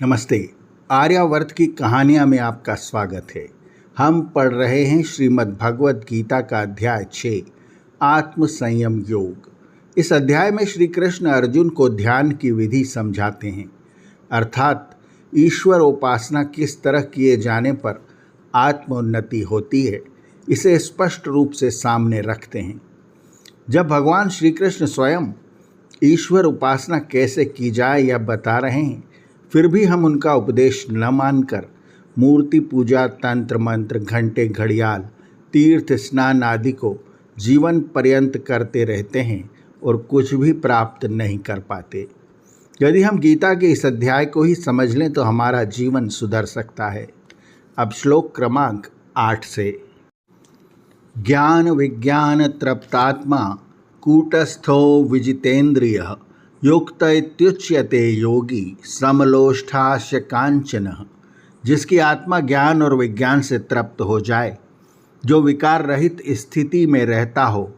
नमस्ते। आर्यावर्त की कहानियाँ में आपका स्वागत है। हम पढ़ रहे हैं श्रीमद् भगवत गीता का अध्याय 6 आत्म संयम योग। इस अध्याय में श्री कृष्ण अर्जुन को ध्यान की विधि समझाते हैं, अर्थात ईश्वर उपासना किस तरह किए जाने पर आत्मोन्नति होती है, इसे स्पष्ट रूप से सामने रखते हैं। जब भगवान श्री कृष्ण स्वयं ईश्वर उपासना कैसे की जाए यह बता रहे हैं, फिर भी हम उनका उपदेश न मानकर मूर्ति पूजा, तंत्र मंत्र, घंटे, घड़ियाल, तीर्थ स्नान आदि को जीवन पर्यंत करते रहते हैं और कुछ भी प्राप्त नहीं कर पाते। यदि हम गीता के इस अध्याय को ही समझ लें तो हमारा जीवन सुधर सकता है। अब श्लोक क्रमांक 8 से। ज्ञान विज्ञान तृप्तात्मा कूटस्थो विजितेन्द्रियः युक्त इत्युच्यते योगी समलोष्ठास्य कांचनः। जिसकी आत्मा ज्ञान और विज्ञान से तृप्त हो जाए, जो विकार रहित स्थिति में रहता हो,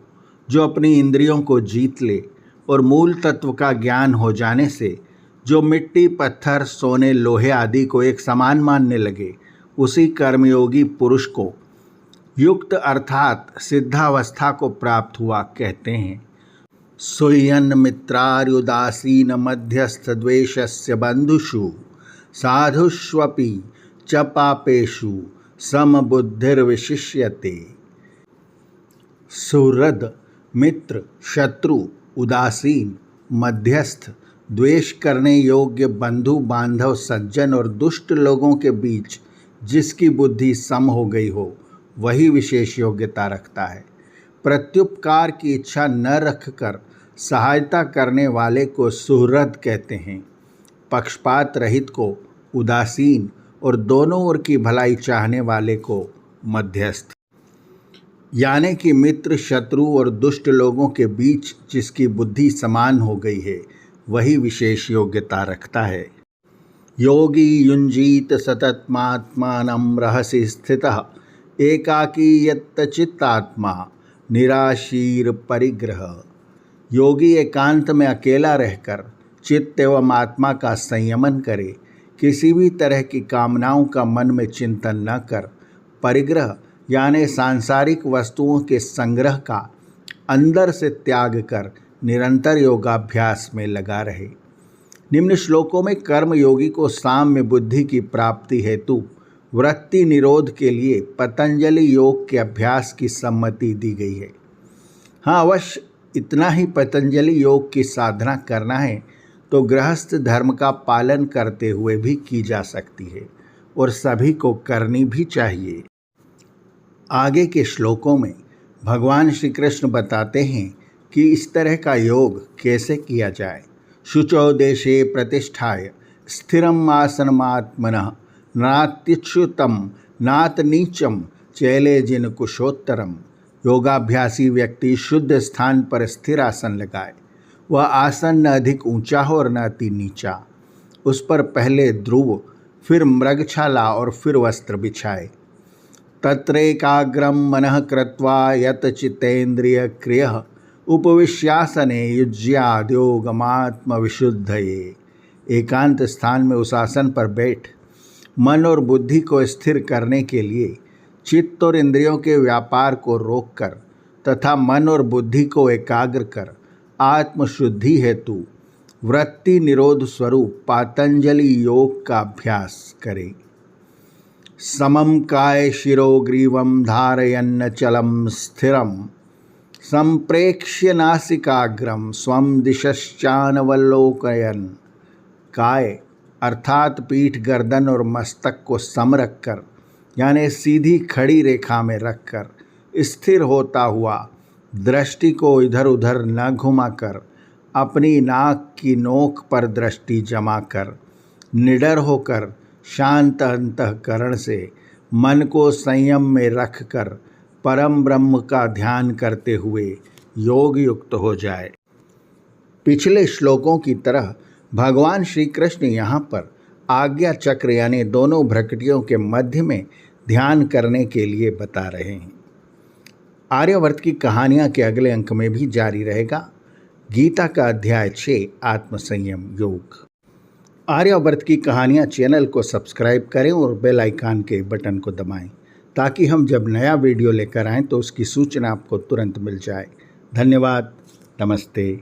जो अपनी इंद्रियों को जीत ले और मूल तत्व का ज्ञान हो जाने से जो मिट्टी, पत्थर, सोने, लोहे आदि को एक समान मानने लगे, उसी कर्मयोगी पुरुष को युक्त अर्थात सिद्धावस्था को प्राप्त हुआ कहते हैं। सुयन मित्रार्युदासीन मध्यस्थ द्वेषस्य बंधुषु साधुष्वपि च पापेषु समबुद्धिर्विशिष्यते। सुहृद, मित्र, शत्रु, उदासीन, मध्यस्थ, द्वेष करने योग्य, बंधु बांधव, सज्जन और दुष्ट लोगों के बीच जिसकी बुद्धि सम हो गई हो, वही विशेष योग्यता रखता है। प्रत्युपकार की इच्छा न रखकर सहायता करने वाले को सुहृद कहते हैं। पक्षपात रहित को उदासीन और दोनों ओर की भलाई चाहने वाले को मध्यस्थ। यानी कि मित्र, शत्रु और दुष्ट लोगों के बीच जिसकी बुद्धि समान हो गई है, वही विशेष योग्यता रखता है। योगी युञ्जीत सततमात्मानं रहसि स्थितः एकाकी यत्चित्तात्मा निराशीर परिग्रह। योगी एकांत में अकेला रहकर चित्त एवं आत्मा का संयमन करे, किसी भी तरह की कामनाओं का मन में चिंतन न कर, परिग्रह यानी सांसारिक वस्तुओं के संग्रह का अंदर से त्याग कर निरंतर योगाभ्यास में लगा रहे। निम्न श्लोकों में कर्म योगी को साम्य बुद्धि की प्राप्ति हेतु वृत्ति निरोध के लिए पतंजलि योग के अभ्यास की सम्मति दी गई है। हाँ, अवश्य इतना ही पतंजलि योग की साधना करना है तो गृहस्थ धर्म का पालन करते हुए भी की जा सकती है और सभी को करनी भी चाहिए। आगे के श्लोकों में भगवान श्री कृष्ण बताते हैं कि इस तरह का योग कैसे किया जाए। शुचौ देशे प्रतिष्ठाय स्थिरम आसनमात्मनः नात्युच्युतम नात नीचम चैलेजिन कुशोत्तरम। योगाभ्यासी व्यक्ति शुद्ध स्थान पर स्थिर आसन लगाए। वह आसन न अधिक ऊंचा हो और न अति नीचा। उस पर पहले ध्रुव, फिर मृगछाला और फिर वस्त्र बिछाए। तत्रैकाग्रम मनः कृत्वा यत चित्तेन्द्रिय क्रियः उपविश्यासने युज्याद् योगमात्म विशुद्धये। एकांत स्थान में उस आसन पर बैठ मन और बुद्धि को स्थिर करने के लिए चित्त और इंद्रियों के व्यापार को रोककर तथा मन और बुद्धि को एकाग्र कर आत्मशुद्धि हेतु वृत्ति निरोध स्वरूप पातंजलि योग का अभ्यास करें। समम काय शिरो ग्रीवम धारयन्न चलम स्थिरम संप्रेक्ष्य नासिकाग्रम स्वम दिशश्चानवलोकयन। काय अर्थात पीठ, गर्दन और मस्तक को सम रखकर यानी सीधी खड़ी रेखा में रखकर स्थिर होता हुआ दृष्टि को इधर उधर न घुमाकर अपनी नाक की नोक पर दृष्टि जमा कर निडर होकर शांत अंतःकरण से मन को संयम में रखकर परम ब्रह्म का ध्यान करते हुए योग युक्त हो जाए। पिछले श्लोकों की तरह भगवान श्री कृष्ण यहाँ पर आज्ञा चक्र यानी दोनों भ्रकटियों के मध्य में ध्यान करने के लिए बता रहे हैं। आर्यावर्त की कहानियाँ के अगले अंक में भी जारी रहेगा। गीता का अध्याय 6 आत्मसंयम योग। आर्यावर्त की कहानियाँ चैनल को सब्सक्राइब करें और बेल आइकन के बटन को दबाएं ताकि हम जब नया वीडियो लेकर आएँ तो उसकी सूचना आपको तुरंत मिल जाए। धन्यवाद। नमस्ते।